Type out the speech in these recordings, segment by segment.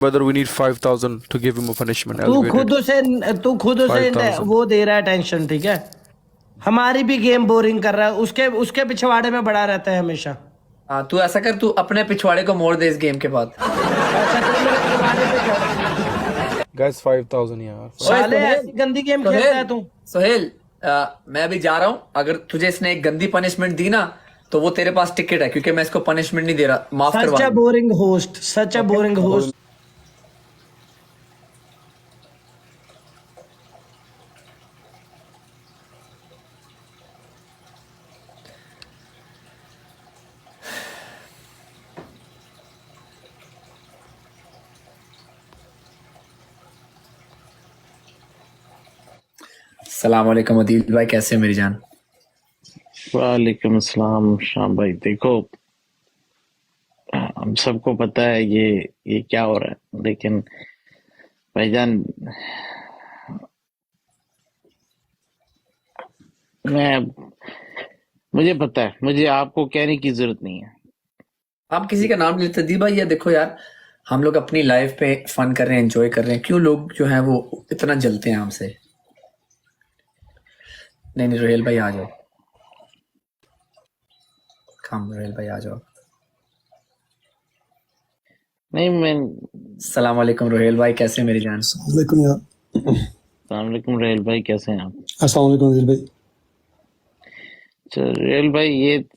whether we need 5,000 to give him a punishment. तू Elevated. खुद उसे 5,000. वो दे रहा है टेंशन, ठीक है। हमारी भी गेम बोरिंग कर रहा है, उसके पिछवाड़े में बड़ा रहता है हमेशा। हाँ, तू ऐसा कर, तू अपने पिछवाड़े को मोड़ दे इस गेम के बाद। Guys, 5,000 यार. साले ऐसी गंदी गेम खेलता है तू। सोहेल, मैं अभी जा रहा हूँ। अगर तुझे इसने एक गंदी पनिशमेंट दी ना तो वो तेरे पास टिकट है, क्योंकि मैं इसको पनिशमेंट नहीं दे रहा। माफ करवा। Such a boring host, such a boring host. सलाम वालेकुम अदील भाई, कैसे हैं मेरी जान? वालेकुम अस्सलाम शाम भाई। देखो, हम सबको पता है ये क्या हो रहा है, लेकिन भाईजान मुझे पता है, मुझे आपको कहने की जरूरत नहीं है। आप किसी का नाम नहीं लेते अदील भाई। ये देखो यार, हम लोग अपनी लाइफ पे फन कर रहे हैं, एंजॉय कर रहे हैं, क्यों लोग जो है वो इतना जलते हैं हमसे? नहीं रोहेल भाई आ जाओ, कम रोहेल भाई आ जाओ। नहीं, मैं सलाम वालेकुम रोहेल भाई, कैसे हैं मेरी जान? वालेकुम यार। अस्सलाम वालेकुम रेल भाई, कैसे हैं आप? अस्सलाम वालेकुम दिल भाई। रेल भाई,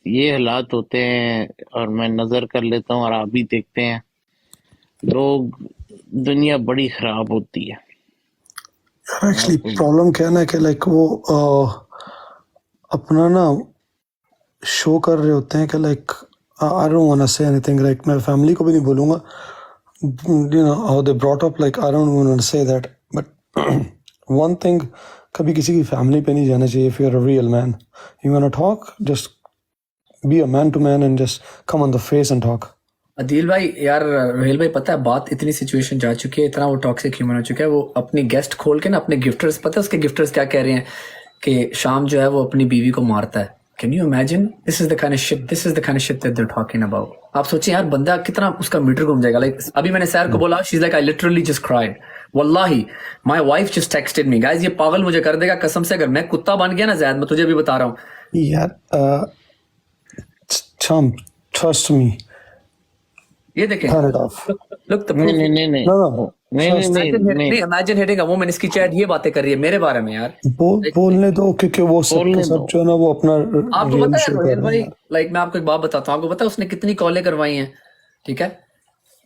ये हालात होते हैं और मैं नजर कर लेता हूँ और आप भी देखते हैं, लोग, दुनिया बड़ी खराब होती है। एक्चुअली प्रॉब्लम क्या है ना कि लाइक वो अपना ना शो कर रहे होते हैं कि like I don't want to say anything, like मैं फैमिली को भी नहीं बोलूँगा, you know how they brought up, like I don't want to say that, but one thing, कभी किसी की फैमिली पे नहीं जाना चाहिए। If you are a real man, you want to talk, just be a man to man and just come on the face and talk. Adeel भाई यार, रोहेल भाई पता है, बात इतनी सिचुएशन जा चुकी है, इतना वो टॉक्सिक ह्यूमन हो चुका है, वो अपनी गेस्ट खोल के ना अपने गिफ्टर्स, पता है उसके गिफ्टर्स क्या कह रहे हैं कि शाम जो है वो अपनी बीवी को मारता है। Can you imagine? This is the kind of shit that they are talking about. आप सोचिए यार, बंदा कितना उसका मीटर घूम जाएगा। लाइक अभी मैंने सैर को बोला, she is like I literally just cried, वल्लाही my wife just texted me. Guys, ये पागल मुझे कर देगा कसम से, अगर मैं कुत्ता बन गया ना ज़ैद, मैं तुझे भी बता रहा हूँ यार। Chum, trust me. ये देखें, Turn it off. look the नहीं नहीं नहीं नहीं No, no. नहीं इमेजिन हिटिंग अ वुमन, इसकी चैट ये बातें कर रही है मेरे बारे में यार। बोलने दो, क्योंकि वो सब बोलने सब दो। जो है ना वो अपना आपको रियल पता है शो रोहिल कर रहे भाई, हैं। लाइक मैं आपको एक बात बताता हूँ, आपको पता है उसने कितनी कॉलें करवाई हैं? ठीक है,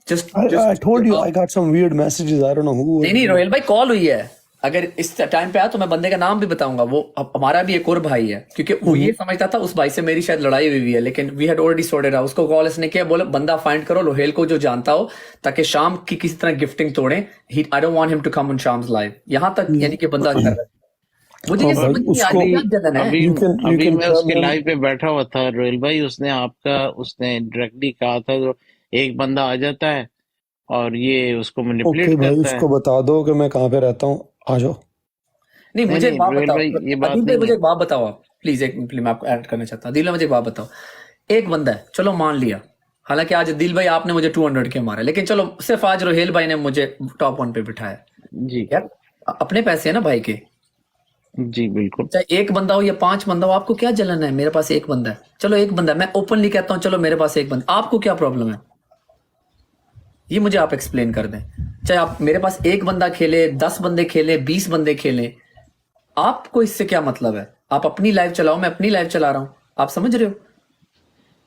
just I told you I got some weird messages. I don't know who. नहीं रोहिल भाई, कॉल हुई है। अगर इस टाइम पे आया तो मैं बंदे का नाम भी बताऊंगा। वो हमारा भी एक और भाई है, क्योंकि वो ये समझता था उस भाई से मेरी शायद लड़ाई हुई है, लेकिन we had already sorted out. उसको कॉल इसने किया, बोले बंदा फाइंड करो रोहेल को जो जानता हो, ताकि शाम की किसी तरह गिफ्टिंग तोड़े। I don't want him to come on Shams live. यहाँ तक यानी कि बंदा कर रहा है। मुझे ये भाई, समझ नहीं आ रही क्या जलन है। अभी You can मैं tell उसके him- लाइव पे बैठा हुआ था रोहिल भाई, उसने डायरेक्टली कहा था, जो एक बंदा आ जाता है और ये उसको ओके मैनिपुलेट भाई, करता है। उसको बता दो कि मैं कहाँ पे रहता हूँ, आ जाओ। नहीं, मुझे एक बात रोहिल बताओ भाई, ये बात अदील भाई, नहीं मुझे है। एक बात बताओ आप प्लीज, एक मिनट मैं आपको ऐड करना चाहता हूँ। अदील भाई, मुझे एक बात बताओ, एक बंदा है, चलो मान लिया, हालांकि आज अदील भाई आपने मुझे 200 के मारा, लेकिन चलो सिर्फ आज रोहेल भाई ने मुझे टॉप 1 पे बिठाया। जी यार अपने पैसे है ना भाई के, जी बिल्कुल। चाहे एक बंदा हो या 5 बंदा हो, आपको क्या जलन है? मेरे पास एक बंदा है, चलो एक बंदा है, मैं ओपनली कहता हूँ, चलो मेरे पास एक बंदा, आपको क्या प्रॉब्लम है? ये मुझे आप एक्सप्लेन कर दें। चाहे आप मेरे पास एक बंदा खेले, 10 बंदे खेले, 20 बंदे खेले, आपको इससे क्या मतलब है? आप अपनी लाइफ चलाओ, मैं अपनी लाइफ चला रहा हूँ, आप समझ रहे हो?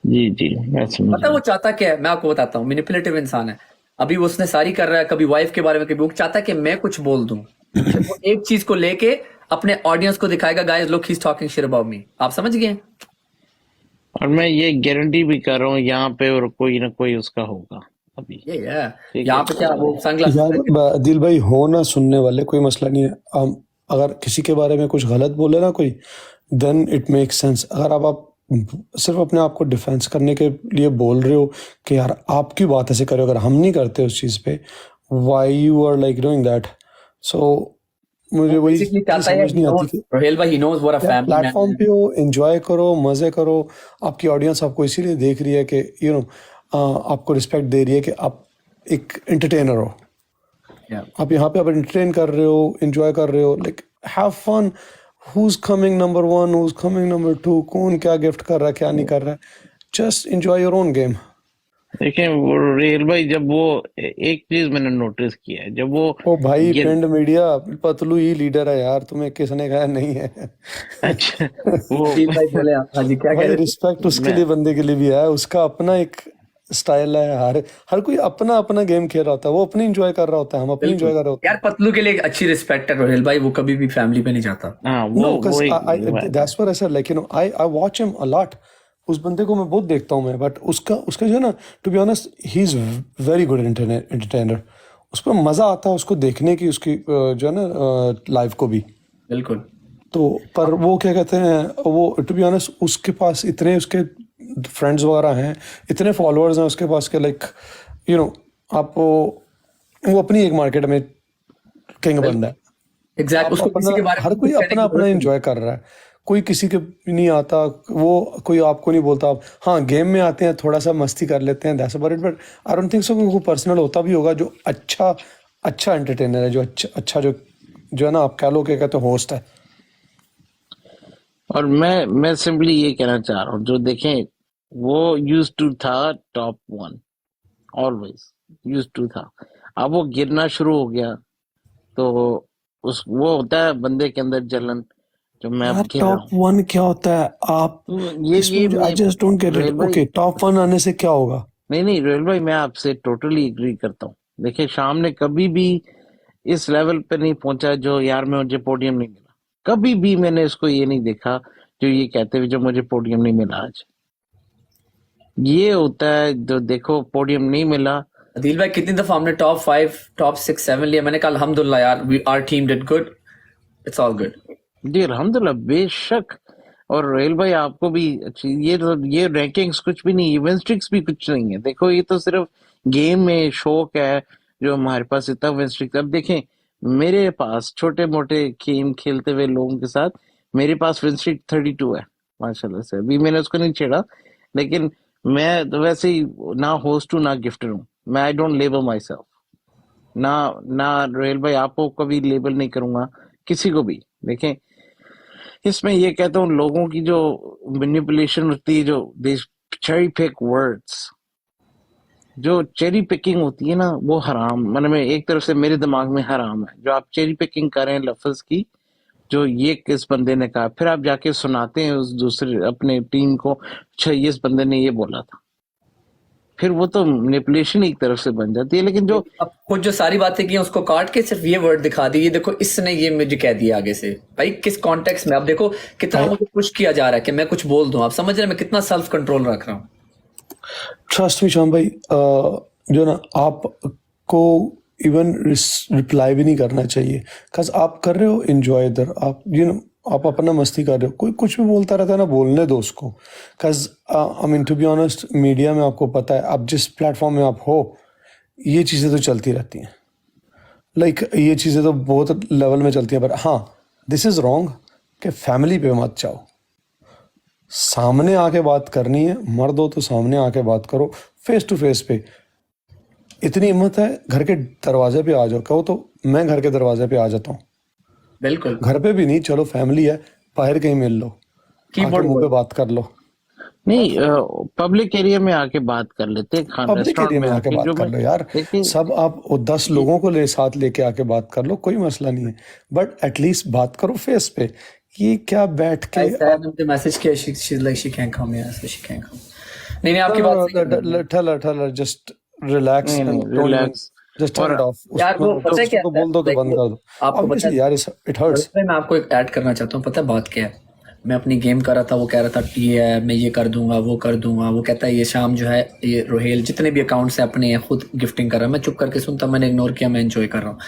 जी जी, मैं समझ पता है वो चाहता क्या है? मैं आपको बताता हूँ, मैनिपुलेटिव इंसान है। अभी वो उसने सारी कर रहा है, कभी वाइफ के बारे में, कभी वो चाहता है कि मैं कुछ बोल दूं। वो एक चीज को लेके अपने ऑडियंस को दिखाएगा, guys look he is talking shit about me. आप समझ गए? और मैं ये गारंटी भी कर रहा हूँ, यहाँ पे और कोई ना कोई उसका होगा अभी। ये है ठीक यहाँ है। पे क्या वो सनग्लास यार दिल भाई, हो ना सुनने वाले, कोई मसला नहीं है। अगर किसी के बारे में कुछ गलत बोले ना कोई, देन इट मेक सेंस। अगर आप सिर्फ अपने आप को डिफेंस करने के लिए बोल रहे हो कि यार आप क्यों बात ऐसे कर रहे हो, अगर हम नहीं करते उस चीज़ पे, why you are like doing that. So मुझे वही समझ नहीं आती कि रोहेल भाई, he knows what a family man platform पे हो, एंजॉय करो, मजे करो। आपकी ऑडियंस आपको इसीलिए देख रही है कि आपको रिस्पेक्ट दे रही है कि आप एक एंटरटेनर हो। Yeah. आप यहाँ पे आप एंटरटेन कर रहे हो, एंजॉय कर रहे हो, like have fun. who's coming number 1, who's coming number 2, कौन क्या गिफ्ट कर रहा है, क्या नहीं कर रहा है, just enjoy your own game. देखें वो रेल भाई, जब वो एक चीज मैंने नोटिस किया है, जब वो ओ भाई गिर पिंड मीडिया, पतलू ही लीडर है यार, तुम्हें किसने कहा नहीं है? अच्छा वो फील भाई बोले आप, हाँ जी क्या कह भाई रहे थे? रिस्पेक्ट उसके मैं लिए, बंदे के लिए भी है, उसका अपना एक स्टाइल है। हर कोई अपना अपना गेम खेल रहा होता है, वो अपनी एंजॉय कर रहा होता है, हम अपनी एंजॉय कर रहे होते यार पतलू के लिए एक अच्छी रिस्पेक्ट है रोहिल भाई, वो कभी भी फैमिली पे नहीं जाता। हाँ हैं। नो वो बिकॉज एक that's what I said, like I watch him a lot. उस बंदे को मैं बहुत देखता हूँ मैं, बट उसका उसका जो है ना, to be honest he is very good entertainer. उस पर मजा आता है उसको देखने की, उसकी जो है ना लाइव को भी। बिल्कुल। तो पर वो क्या कहते हैं, वो टू बी ऑनेस्ट उसके पास इतने उसके फ्रेंड्स वगैरह हैं, इतने फॉलोअर्स हैं उसके पास के, लाइक आप वो अपनी एक मार्केट में किंग बंदा है। एग्जैक्ट, आप उसको किसी अपना, के बारे में हर कोई कुछ कहने अपना की अपना जरूरत नहीं। एंजॉय कर रहा है, कोई किसी के नहीं आता, वो कोई आपको नहीं बोलता। आप हाँ गेम में आते हैं, थोड़ा सा मस्ती कर लेते हैं, that's about it, but I don't think so कोई पर्सनल होता भी होगा जो अच्छा अच्छा एंटरटेनर है, जो अच्छा जो है ना, आप कह लो कि कहते होस्ट है। और मैं सिंपली ये कहना चाह रहा हूँ, जो देखें वो यूज टू था टॉप 1, ऑलवेज यूज टू था। अब वो गिरना शुरू हो गया, तो उस वो होता है बंदे के अंदर जलन, जो मैं अब यार गिर रहा टॉप हूँ। 1 क्या होता है? आप तो इसमें I just don't get it. Rohail भाई, ओके टॉप 1 आने से क्या होगा? नहीं रोहिल भाई, मैं आपसे टोटली एग्री करता हूँ। देखिए शाम ने कभी भी इस लेवल पे नहीं पहुंचा जो यार मुझे पोडियम नहीं मिला। कभी भी मैंने इसको ये नहीं देखा जो ये कहते हुए जो मुझे पोडियम नहीं मिला। आज ये होता है जो देखो पोडियम नहीं मिला। अदील भाई कितनी दफा हमने टॉप 5, टॉप 6, 7 लिया, मैंने कहा अल्हम्दुलिल्लाह यार, our team did good, it's all good. जी अल्हम्दुलिल्लाह, बेशक। और रोहिल भाई आपको भी अच्छी, ये रैंकिंग्स कुछ भी नहीं, विन स्ट्रिक्स भी कुछ नहीं है। देखो ये तो सिर्फ गेम में शौक है जो हमारे पास इतना विन स्ट्रिक्स। अब देखें मेरे पास छोटे मोटे गेम खेलते हुए लोगों के साथ मेरे पास विन स्ट्रिक 32 है माशाल्लाह से। अभी मैंने उसको नहीं छेड़ा, लेकिन मैं तो वैसे ही ना होस्ट हूँ ना गिफ्टर हूँ। मैं I don't label my self, ना रोहिल भाई आपको कभी लेबल नहीं करूंगा किसी को भी। देखें इसमें ये कहता हूँ लोगों की जो मैनिपुलेशन होती है, जो दे चेरी पिक वर्ड्स, जो चेरी पिकिंग होती है ना, वो हराम, मतलब में एक तरफ से मेरे दिमाग में हराम है। जो आप चेरी पिकिंग करें लफ्ज की, जो ये किस बंदे ने कहा, फिर आप जाके सुनाते हैं उस दूसरे अपने टीम को, अच्छा ये इस बंदे ने ये बोला था, फिर वो तो मैनिपुलेशन एक तरफ से बन जाती है। लेकिन जो अब कुछ जो सारी बातें की हैं उसको काट के सिर्फ ये वर्ड दिखा दी, ये देखो इसने ये मुझे कह दिया आगे से, भाई किस कॉन्टेक्स्ट में। अब देखो कितना मुझे पुश किया जा रहा है कि मैं कुछ बोल दूं, आप समझ रहे हैं मैं कितना सेल्फ कंट्रोल रख रहा हूँ। ट्रस्ट मी श्याम भाई, जो ना आपको इवन रिप्लाई भी नहीं करना चाहिए, बिकॉज आप कर रहे हो एंजॉय इधर, आप आप अपना मस्ती कर रहे हो, कोई कुछ भी बोलता रहता है ना, बोलने दो उसको। Because I mean to be honest, media में आपको पता है, आप जिस प्लेटफॉर्म में आप हो, ये चीज़ें तो चलती रहती हैं, लाइक ये चीज़ें तो बहुत लेवल में चलती हैं। पर हाँ दिस इज़ रॉन्ग कि फैमिली पे मत जाओ, सामने आके बात करनी है, मर्द हो तो सामने आके बात करो, फेस टू फेस पे। इतनी हिम्मत है घर के दरवाजे पे आ जाओ, कहो तो मैं घर के दरवाजे पे आ जाता हूँ। बिल्कुल, घर पे भी नहीं, चलो फैमिली है, बाहर कहीं मिल लो, कीबोर्ड मुंह पे बात कर लो, नहीं पब्लिक एरिया में आके बात कर लेते हैं, खान पब्लिक रेस्टोरेंट एरिया में में आके आके, बात जो कर लो यार। देखिए सब आप 10 लोगों को साथ लेके आके बात कर लो, कोई मसला नहीं है, बट एटलीस्ट बात करो फेस पे। ये क्या बैठ के मुझे मैसेज किया, she can't come, yeah, so she can't come। नहीं आपकी बात सही है। tell her just relax नहीं, and नहीं, don't even relax। just turn और it off। यार वो पता है क्या उसको बोल दो कि बंद कर दो, आपको पता obviously है यार it hurts। मैं आपको एक ऐड करना चाहता हूँ, पता है बात क्या है, मैं अपनी गेम कर रहा था, वो कह रहा था ये है, मैं ये कर दूंगा वो कर दूंगा, वो कहता है ये शाम जो है, ये रोहेल जितने भी अकाउंट्स है अपने खुद गिफ्टिंग कर रहा है, मैं चुप करके सुनता, मैंने इग्नोर किया, मैं एंजॉय कर रहा हूँ।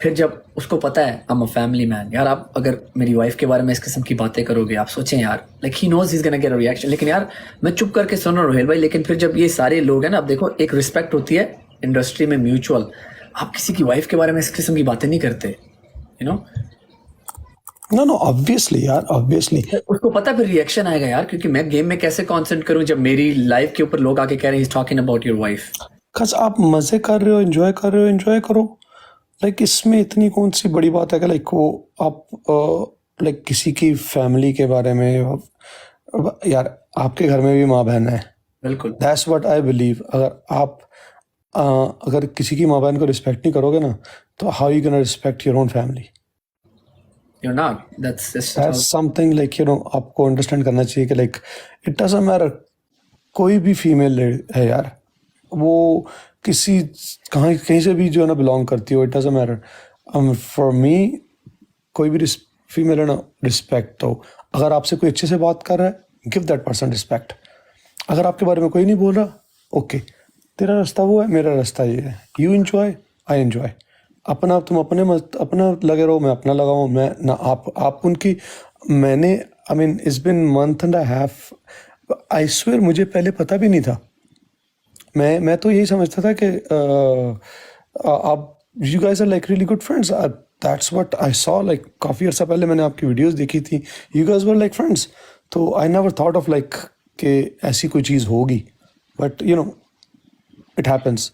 फिर जब उसको पता है I am a family man, यार आप अगर मेरी वाइफ के बारे में इस किस्म की बातें करोगे, आप सोचें यार, like he knows he is gonna get a reaction, लेकिन यार मैं चुप करके सुन रहा हूँ रोहेल भाई। लेकिन फिर जब ये सारे लोग हैं ना, आप देखो एक रिस्पेक्ट होती है इंडस्ट्री में म्यूचुअल, आप किसी की वाइफ के बारे में इस किस्म की बातें नहीं करते, यू नो। नो ऑब्वियसली यार, ऑब्वियसली उसको पता फिर रिएक्शन आएगा यार, क्योंकि मैं गेम में कैसे कॉन्सेंट्रेट करूं जब मेरी लाइफ के ऊपर लोग आके कह रहे हैं he is talking about your wife. Because आप मजे कर रहे हो, एंजॉय कर रहे हो, एंजॉय करो। लाइक इसमें इतनी कौन सी बड़ी बात है कि लाइक वो आप लाइक किसी की फैमिली के बारे में यार आपके घर में भी माँ बहन है, बिल्कुल दैट्स व्हाट आई बिलीव। अगर आप अगर किसी की माँ बहन को रिस्पेक्ट नहीं करोगे ना, तो how you can respect your own family? you're not that's just that's something like आपको अंडरस्टैंड करना चाहिए कि लाइक इट डजंट मैटर कोई भी फीमेल है यार, वो किसी कहीं से भी जो है ना बिलोंग करती हो, it doesn't matter. For me कोई भी फीमेल है ना, रिस्पेक्ट दो। अगर आपसे कोई अच्छे से बात कर रहा है, गिव दैट पर्सन रिस्पेक्ट। अगर आपके बारे में कोई नहीं बोल रहा, ओके तेरा रास्ता वो है, मेरा रास्ता ये है। You enjoy, I enjoy. अपना तुम अपना लगे रहो, मैं अपना लगाऊं, मैं ना आप उनकी। मैंने I mean it's been month and half, I swear मुझे पहले पता भी नहीं था। मैं तो यही समझता था कि आप you guys are like really good friends, that's what I saw. Like काफ़ी अर्सा पहले मैंने आपकी वीडियोस देखी थी, you guys were like friends. तो I never thought of like कि ऐसी कोई चीज़ होगी, बट इट हैपेंस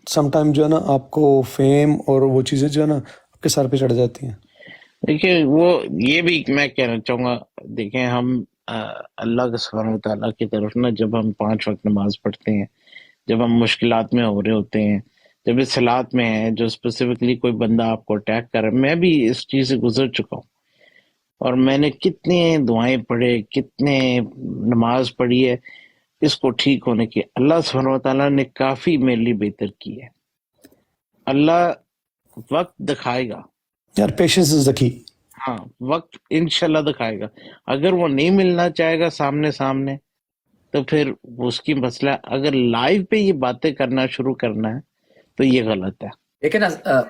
समटाइम। जो है ना आपको फेम और वो चीज़ें जो है ना आपके सर पे चढ़ जाती हैं। देखिए वो ये भी मैं कहना चाहूंगा, देखें हम अल्लाह सुब्हानहू व तआला की तरफ ना, जब हम 5 वक्त नमाज पढ़ते हैं, जब हम मुश्किलात में हो रहे होते हैं, जब इस हालात में है जो स्पेसिफिकली कोई बंदा आपको अटैक कर रहा है, मैं भी इस चीज से गुजर चुका हूँ और मैंने कितने दुआएं पढ़े, कितने नमाज पढ़ी है इसको ठीक होने की। अल्लाह सुब्हानहू व तआला ने काफी मेरे लिए बेहतर की है। अल्लाह वक्त दिखाएगा यार, पेशेंस इज द की। हाँ, वक्त इंशाल्लाह दिखाएगा। अगर वो नहीं मिलना चाहेगा सामने सामने तो फिर उसकी मसला। अगर लाइव पे ये बातें करना शुरू करना है तो ये गलत है। लेकिन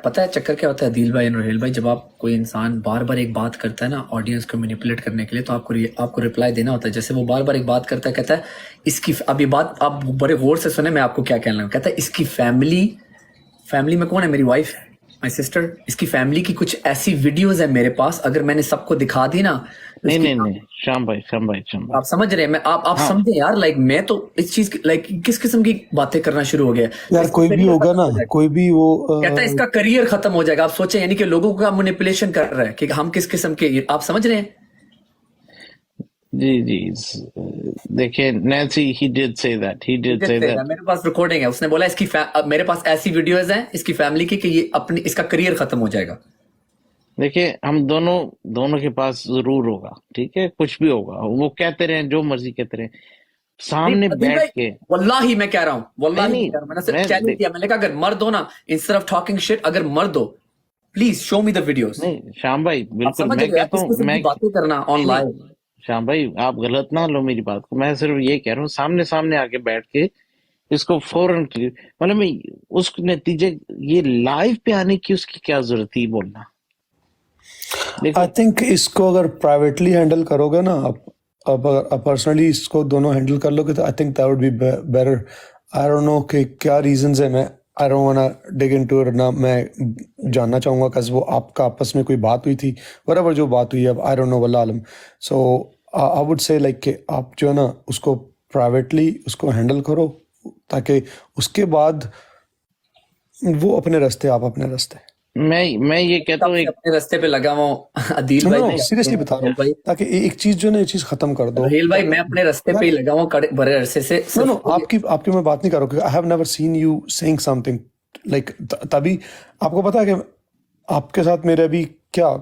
पता है चक्कर क्या होता है दिल भाई और रोहेल भाई, जब आप कोई इंसान बार बार एक बात करता है ना ऑडियंस को मैनिपुलेट करने के लिए, तो आपको रिप्लाई देना होता है। जैसे वो बार बार एक बात करता है, कहता है इसकी, अब ये बात आप बड़े गौर से सुने, मैं आपको क्या कहना है। कहता है इसकी फैमिली में कौन है? मेरी वाइफ, माई सिस्टर। इसकी फैमिली की कुछ ऐसी वीडियोज है मेरे पास, अगर मैंने सबको दिखा दी ना तो नहीं शाम भाई आप समझ रहे हैं। मैं आप हाँ। समझे यार, लाइक मैं तो इस चीज लाइक किस किस्म की बातें करना शुरू हो गया यार कोई भी होगा ना, कोई भी वो कहता है इसका करियर खत्म हो जाएगा। आप सोचें, यानी कि लोगों का मैनिपुलेशन कर रहा है कि हम किस किस्म के, आप समझ रहे हैं? जी देखिए Nancy he did say that मेरे पास रिकॉर्डिंग है, उसने बोला इसकी मेरे पास ऐसी वीडियोस हैं इसकी फैमिली की कि ये अपनी इसका करियर खत्म हो जाएगा। देखिए हम दोनों के पास जरूर होगा, ठीक है, कुछ भी होगा, वो कहते रहे जो मर्जी कहते रहे, सामने बैठ के। वल्लाही मैं कह रहा हूँ, वल्लाही नहीं, मैंने सिर्फ चैलेंज किया। मैंने कहा अगर मर्द हो ना, इंस्टेड ऑफ टॉकिंग शिट, अगर मर्द हो please show me the videos. नहीं श्याम भाई, बिल्कुल मैं कहता हूँ, मैं बातें करना ऑनलाइन। श्याम भाई आप गलत ना लो मेरी बात को, मैं सिर्फ ये कह रहा हूँ सामने आके बैठ के इसको फौरन, मतलब उस नतीजे ये लाइव पे आने की उसकी क्या जरूरत थी बोलना। आई थिंक इसको अगर प्राइवेटली हैंडल करोगे ना आप, अब अगर पर्सनली इसको दोनों हैंडल कर लोगे तो I think that would be better. I don't no कि क्या रीजंस है, मैं आई don't want dig into it ना। मैं जानना चाहूँगा कि वो आपका आपस में कोई बात हुई थी, बराबर जो बात हुई, अब आई don't no Wallah Alam. So I would say like कि आप जो है ना उसको प्राइवेटली उसको हैंडल करो, ताकि उसके बाद वो अपने रास्ते, आप अपने रास्ते। मैं ये कहता हूँ अपने रास्ते पे लगा हुआ अदील भाई, सीरियसली बता रहा हूँ, ताकि एक चीज जो है ये चीज खत्म कर दो। रोहेल भाई मैं अपने रास्ते पे ही लगा हुआ बड़े अरसे से। नो आपकी मैं बात नहीं कर रहा हूँ। I have never seen you saying something like, तभी आपको पता है कि आपके साथ मेरे अभी क्या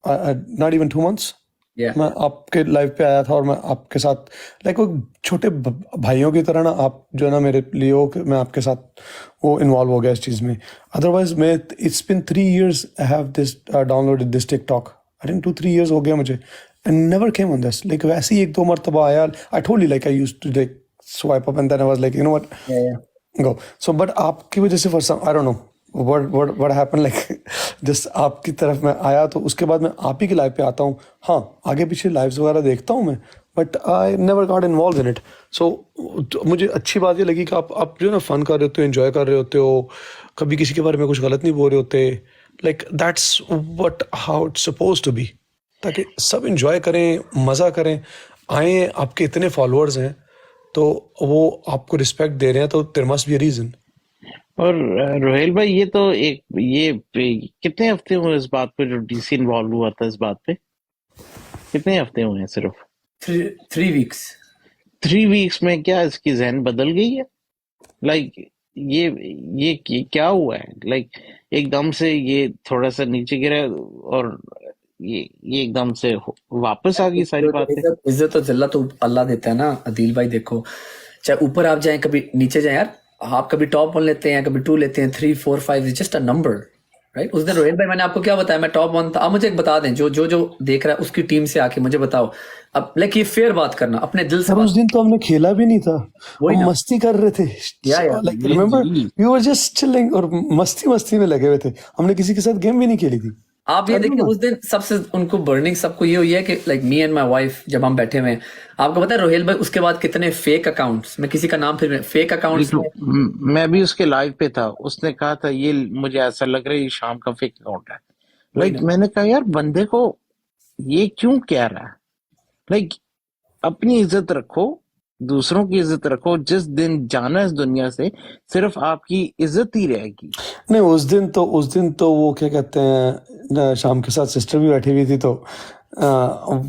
नॉट इवन 2 months मैं आपके लाइव पे आया था और मैं आपके साथ लाइक वो छोटे भाइयों की तरह ना, आप जो है ना मेरे लिए हो कि मैं आपके साथ वो इन्वॉल्व हो गया इस चीज़ में। अदरवाइज मैं it's been 3 years I have this downloaded this TikTok. I think 2-3 years हो गया मुझे, and never came on this. Like वैसे ही 1-2 मरतबा आया। I told you like I used to like swipe up and then I was like you know what go. So but आपकी वजह से for some I don't know what happened, like just आपकी तरफ मैं आया तो उसके बाद मैं आप ही की लाइव पे आता हूँ। हाँ, आगे पीछे लाइव्स वगैरह देखता हूँ मैं, but I never got involve in it. So मुझे अच्छी बात ये लगी कि आप जो है ना फन कर रहे होते हो, एंजॉय कर रहे होते हो, कभी किसी के बारे में कुछ गलत नहीं बोल रहे होते। Like that's what how it's suppose to be, ताकि सब एंजॉय करें, मज़ा करें। आए, आपके इतने फॉलोअर्स हैं तो वो आपको रिस्पेक्ट दे रहे हैं, तो there must be a reason. और रोहेल भाई ये तो एक कितने हफ्ते हुए इस बात पे जो डीसी इन्वॉल्व हुआ था इस बात पे कितने हफ्ते हुए हैं सिर्फ 3 weeks 3 वीक्स में क्या इसकी जहन बदल गई है लाइक क्या हुआ है लाइक एकदम से ये थोड़ा सा नीचे गिरा और ये एकदम से वापस आ गई सारी बातें इज्जत तो जिल्लत तो अल्लाह देता है ना अदील भाई। देखो चाहे ऊपर आप जाएं कभी नीचे जाएं यार, आप कभी टॉप 1 लेते हैं कभी 2 लेते हैं, 3 4 5 is just a number, right. उस दिन रोहित भाई मैंने आपको क्या बताया, मैं टॉप 1 था। आप मुझे एक बता दें जो देख रहा है उसकी टीम से आके मुझे बताओ। अब लाइक ये फेयर बात करना, अपने दिल से और उस दिन तो हमने खेला भी नहीं था, वही हम ना। मस्ती कर रहे थे। या like remember we were just chilling और मस्ती में लगे हुए थे, हमने किसी के साथ गेम भी नहीं खेली थी। आप ये देखिए उस दिन सबसे उनको बर्निंग सबको ये हुई है कि like me and my wife जब हम बैठे हुए हैं, आपको पता है रोहेल भाई उसके बाद कितने फेक अकाउंट्स, मैं किसी का नाम फिर फेक अकाउंट्स मैं भी उसके लाइव पे था, उसने कहा था ये मुझे ऐसा लग रहा है ये शाम का फेक अकाउंट है। लाइक मैंने कहा यार बंदे को ये क्यों कह रहा है, लाइक अपनी इज्जत रखो, दूसरों की इज्जत रखो। जिस दिन जाना इस दुनिया से सिर्फ आपकी इज्जत ही रहेगी। नहीं उस दिन तो वो क्या कहते हैं, शाम के साथ सिस्टर भी बैठी हुई थी तो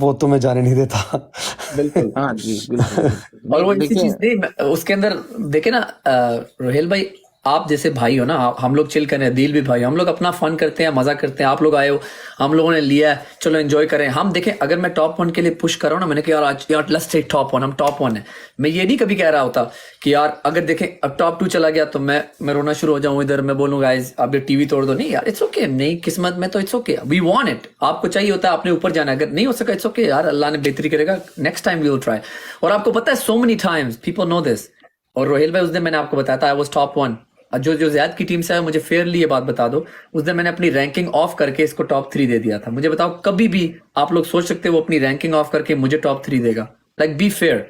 वो तो मैं जाने नहीं देता। बिल्कुल हाँ जी बिल्कुल। और वो इसी चीज नहीं उसके अंदर देखे ना रोहेल भाई, आप जैसे भाई हो ना, हम लोग चिल कर रहे हैं, दिल भी भाई, हम लोग अपना फन करते हैं, मजा करते हैं। आप लोग आए हो, हम लोगों ने लिया है, चलो एंजॉय करें। हम देखें अगर मैं टॉप 1 के लिए पुश कर रहा हूँ ना, मैंने कहा यार लेट्स टेक टॉप 1, हम टॉप 1 है। मैं ये नहीं कभी कह रहा होता कि यार अगर देखें अब टॉप 2 चला गया तो मैं रोना शुरू हो जाऊं इधर, मैं बोलूँ गाइस आप ये टीवी तोड़ दो। नहीं यार इट्स ओके, नहीं किस्मत में तो it's okay, we want it. आपको चाहिए होता है आपने ऊपर जाना, अगर नहीं हो सका इट्स ओके यार, अल्लाह ने बेहतरी करेगा, next time we will try. और आपको पता है so many times people know this. और रोहेल भाई उस दिन मैंने आपको बताया था आई वाज टॉप 1। जो ज़ैद की टीम से है मुझे फेयरली ये बात बता दो, उस दिन मैंने अपनी रैंकिंग ऑफ करके इसको टॉप 3 दे दिया था। मुझे बताओ कभी भी आप लोग सोच सकते हो वो अपनी रैंकिंग ऑफ करके मुझे टॉप 3 देगा? Like be fair.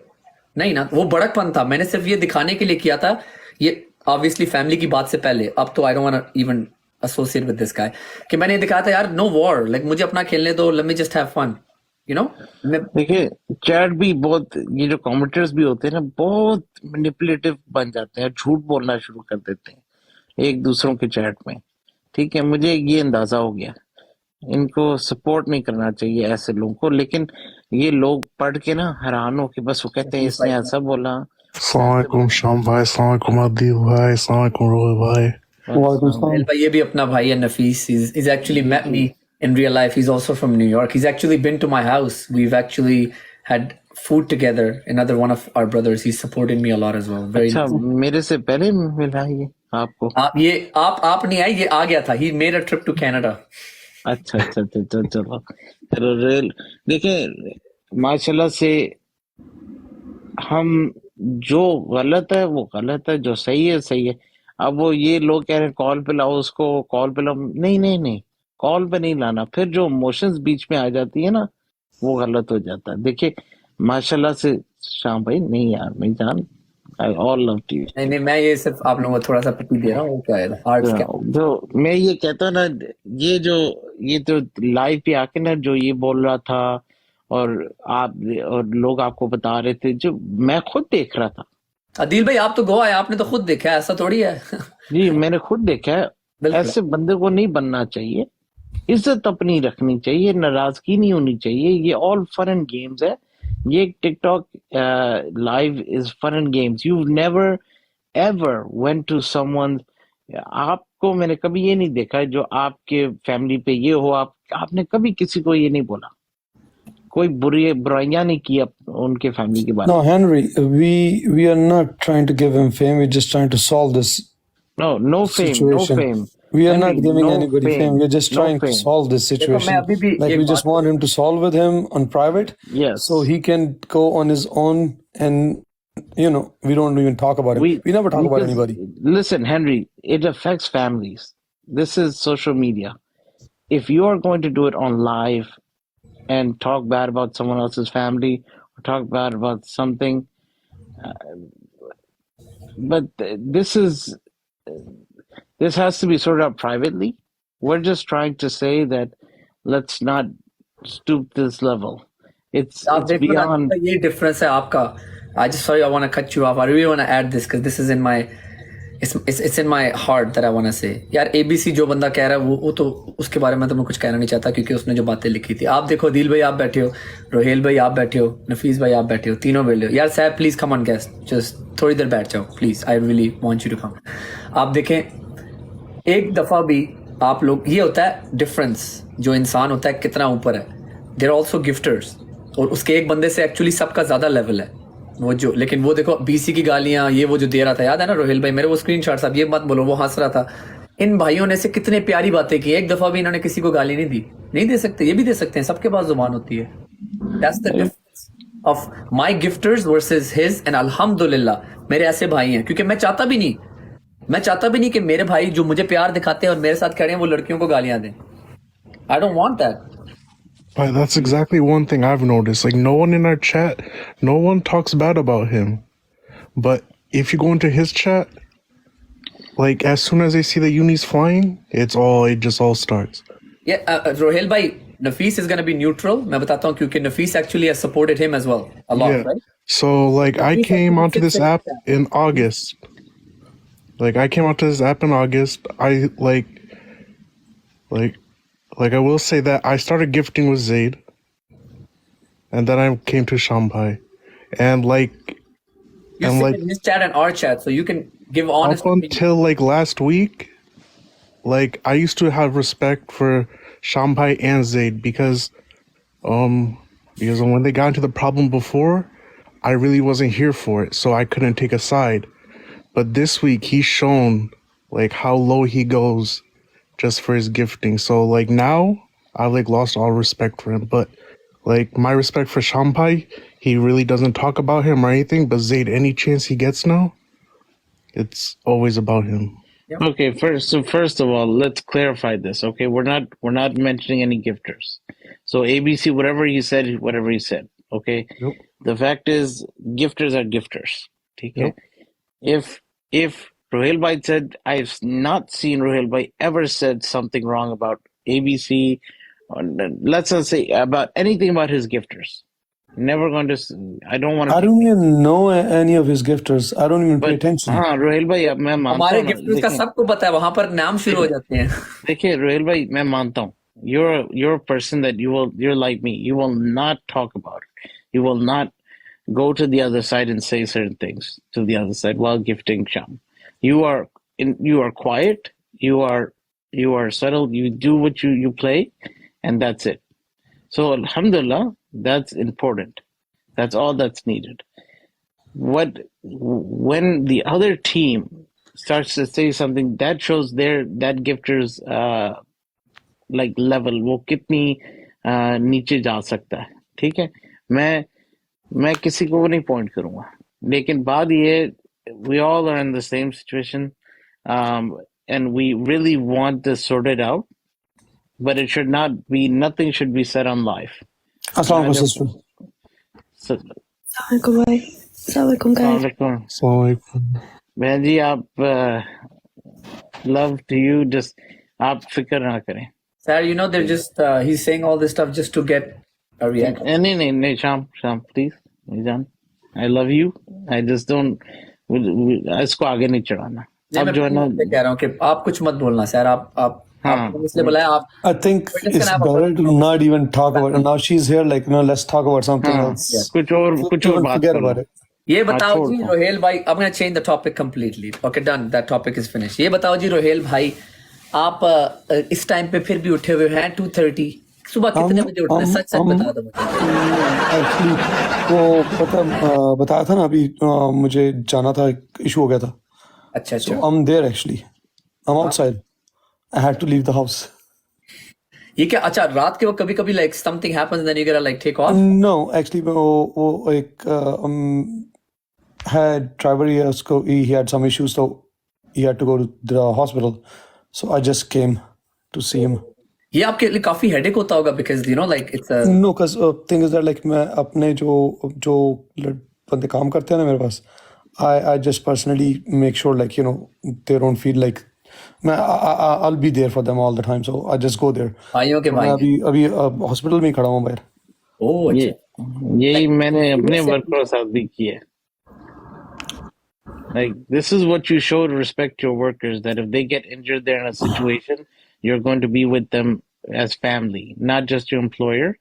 नहीं ना, वो बड़कपन था, मैंने सिर्फ ये दिखाने के लिए किया था। ये ऑब्वियसली फैमिली की बात से पहले, अब तो आई don't want even associate with this guy, कि मैंने ये दिखाया था यार नो वॉर, लाइक मुझे अपना खेलने दो, let me just have fun, you know. देखिए चैट भी बहुत, ये जो कमेंटर्स भी होते हैं ना बहुत मैनिपुलेटिव बन जाते हैं, झूठ बोलना शुरू कर देते हैं एक दूसरों के चैट में। ठीक है, मुझे ये अंदाजा हो गया, इनको सपोर्ट नहीं करना चाहिए ऐसे लोगों को। लेकिन ये लोग पढ़ के ना हैरान हो के बस वो कहते हैं इसने ऐसा बोला। अस्सलाम वालेकुम शाम भाई, अस्सलाम वालेकुम अदील भाई, अस्सलाम वालेकुम रोहिल भाई। Well, ये भी अपना भाई है नफीस। He's actually met me in real life. He's also from New York. He's actually been to my house. We've actually had food together. Another one of our brothers. He's supported me a lot as well. Very अच्छा nice. मेरे से पहले मिला ये आपको? आप नहीं आए, ये आ गया था। He made a trip to Canada. अच्छा चलो रेल देखिए, माशाल्लाह से हम जो गलत है वो गलत है, जो सही है सही है। अब वो ये लोग कह रहे हैं कॉल पे लाओ उसको, कॉल पे लाओ, नहीं कॉल पे नहीं लाना। फिर जो इमोशंस बीच में आ जाती है ना वो गलत हो जाता है। देखिए माशाल्लाह से शाम भाई, नहीं यार मैं जान, आई ऑल लव यू। नहीं मैं ये सिर्फ आप लोगों को थोड़ा सा पट्टी दे रहा हूँ। क्या है आर्ट्स क्या? जो मैं ये कहता हूँ ना, ये तो लाइव पे आके ना जो ये बोल रहा था और लोग आपको बता रहे थे, जो मैं खुद देख रहा था। अदील भाई आप तो गोवा है, आपने तो खुद देखा है, ऐसा थोड़ी है। जी मैंने खुद देखा है। बिल्कुल। ऐसे बंदे को नहीं बनना चाहिए, इज्जत अपनी रखनी चाहिए, नाराजगी नहीं होनी चाहिए। ये ऑल फन एंड गेम्स है, ये TikTok live is fun and games. You never ever went to someone, आपको मैंने कभी ये नहीं देखा जो आपके फैमिली पे ये हो, आपने कभी किसी को ये नहीं बोला, कोई बुराइयां नहीं की उनके फैमिली के बारे में। No, Henry, we are not trying to give him fame. We're just trying to solve this No fame, situation. no fame. We are Henry, not giving no anybody fame. We're just no trying to fame. solve this situation. अभी भी Like एक we just बात want him to solve with him on private, Yes. so he can go on his own, and we don't even talk about him. We never talk about because- anybody. Listen, Henry, it affects families. This is social media. If you are going to do it on live and talk bad about someone else's family or talk bad about something, but this has to be sorted out privately. We're just trying to say that let's not stoop this level. It's आप देखो ना, beyond. ये difference है आपका। I just sorry I want to cut you off. I really want to add this because this is in my It's in my heart that I want to say. यार ABC जो बंदा कह रहा है वो तो उसके बारे में तो मैं कुछ कहना नहीं चाहता क्योंकि उसने जो बातें लिखी थी. आप देखो दिल भाई आप बैठे हो, रोहेल भाई आप बैठे हो, नफीस भाई आप बैठे हो, तीनों बैठे हो. यार सैब please come on guest, just थोड़ी देर बैठ जाओ please. I really want you to come. आप देखें एक दफा भी आप लोग, ये होता है डिफरेंस, जो इंसान होता है कितना ऊपर है. देर आल्सो गिफ्टर्स, और उसके एक बंदे से एक्चुअली सबका ज्यादा लेवल है वो जो. लेकिन वो देखो BC की गालियां ये वो जो दे रहा था, याद है ना रोहेल भाई, मेरे वो स्क्रीनशॉट्स, अब ये मत बोलो, वो हंस रहा था. इन भाइयों ने से कितने प्यारी बातें की, एक दफा भी इन्होंने किसी को गाली नहीं दी. नहीं दे सकते, ये भी दे सकते हैं, सबके पास जुबान होती है. That's the difference of my gifters versus his. And अल्हम्दुलिल्लाह मेरे ऐसे भाई हैं, क्योंकि मैं चाहता भी नहीं कि मेरे भाई जो मुझे प्यार दिखाते हैं और मेरे साथ खड़े हैं वो लड़कियों को गालियां दें. आई don't want that. But that's exactly one thing I've noticed. Like, no one in our chat, no one talks bad about him. But if you go into his chat, like, as soon as they see the unis flying, it just all starts. Yeah, Rohel bhai, Nafis is going to be neutral. मैं बताता हूँ क्योंकि Nafis actually has supported him as well a lot, Yeah. right? So, like, I came onto this app in August. I will say that I started gifting with Zaid, and then I came to Shambhai, and You sit in his chat and our chat, so you can give honest up opinion. until like last week, like I used to have respect for Shambhai and Zaid because when they got into the problem before, I really wasn't here for it, so I couldn't take a side. But this week he's shown like how low he goes just for his gifting. So like now I like lost all respect for him. But like my respect for Shampai, he really doesn't talk about him or anything. But Zaid, any chance he gets now, it's always about him. Okay, first of all, let's clarify this. Okay, we're not mentioning any gifters. So ABC, whatever he said. Okay. Yep. The fact is, gifters are gifters. Okay. Yep. If Rohel Bhai said, I've not seen Rohel Bhai ever said something wrong about ABC, or let's not say about anything about his gifters. Never going to. I don't want to. I don't even know any of his gifters. I don't even pay attention. हाँ रोहेल भाई अब मैं मानता हमारे हूँ ना, gifters का लेकिन सबको पता है, वहां पर नाम शुरू हो जाते हैं. देखिए रोहेल भाई मैं मानता हूँ, you're a person that you're like me, you will not talk about it, you will not go to the other side and say certain things to the other side while gifting Sham. You are quiet, you are subtle, you do what you play, and that's it. So alhamdulillah, that's important. That's all that's needed. When the other team starts to say something, that shows that gifter's like level, वो कितनी नीचे जा सकता है. ठीक है, मैं किसी को नहीं पॉइंट करूंगा, लेकिन बात ये, we all are in the same situation, and we really want this sorted out, but it should not be, nothing should be said on live. Assalamu alaikum, sister. So, Assalamualaikum bhai. Assalamualaikum guys. Assalamualaikum. So बहन जी आप love to you, just आप फिक्र ना करें. Sir, you know they're just he's saying all this stuff just to get a reaction. नहीं शाम please जान, I love you, I just don't, इसको आगे नहीं चढ़ाना. नहीं, अब मैं जो है ना, कह रहा हूँ कि आप कुछ मत बोलना सर. आप आपको इसलिए बुलाया. आप I think We're just it's gonna have a better to not even talk about it. Now she's here, like, let's talk about something हाँ, else. कुछ और Even बात forget करो. about it. ये बताओ छोड़ जी दो. रोहेल भाई, I'm gonna change the topic completely. Okay, done. That topic is finished. ये बताओ जी रोहेल भाई, आप इस टाइम पे फिर भी उठे हुए हैं 2:30. सुबह कितने बजे उठते हैं? सच बता दो मुझे. Actually, वो बताया था ना अभी, मुझे जाना था, इशू हो गया था. अच्छा. So I'm there actually. I'm outside. I had to leave the house. ये क्या? अच्छा, रात के वक्त कभी कभी like something happens then you gotta like take off. No, actually वो एक had driver, he had some issues, so he had to go to the hospital. So I just came to see him. ये आपके लिए काफी headache होता होगा because you know like it's a. No, because thing is that like मैं अपने जो बंदे काम करते हैं ना मेरे पास, I just personally make sure like they don't feel like I'll be there for them all the time, so I just go there. भाइयों के मैं भाई. अभी हॉस्पिटल में ही खड़ा हूँ बाहर. ओह अच्छा. यही मैंने अपने वर्क के साथ भी किया है. Like, this is what you show to respect your workers, that if they get injured, they're in a situation, you're going to be with them as family, not just your employer.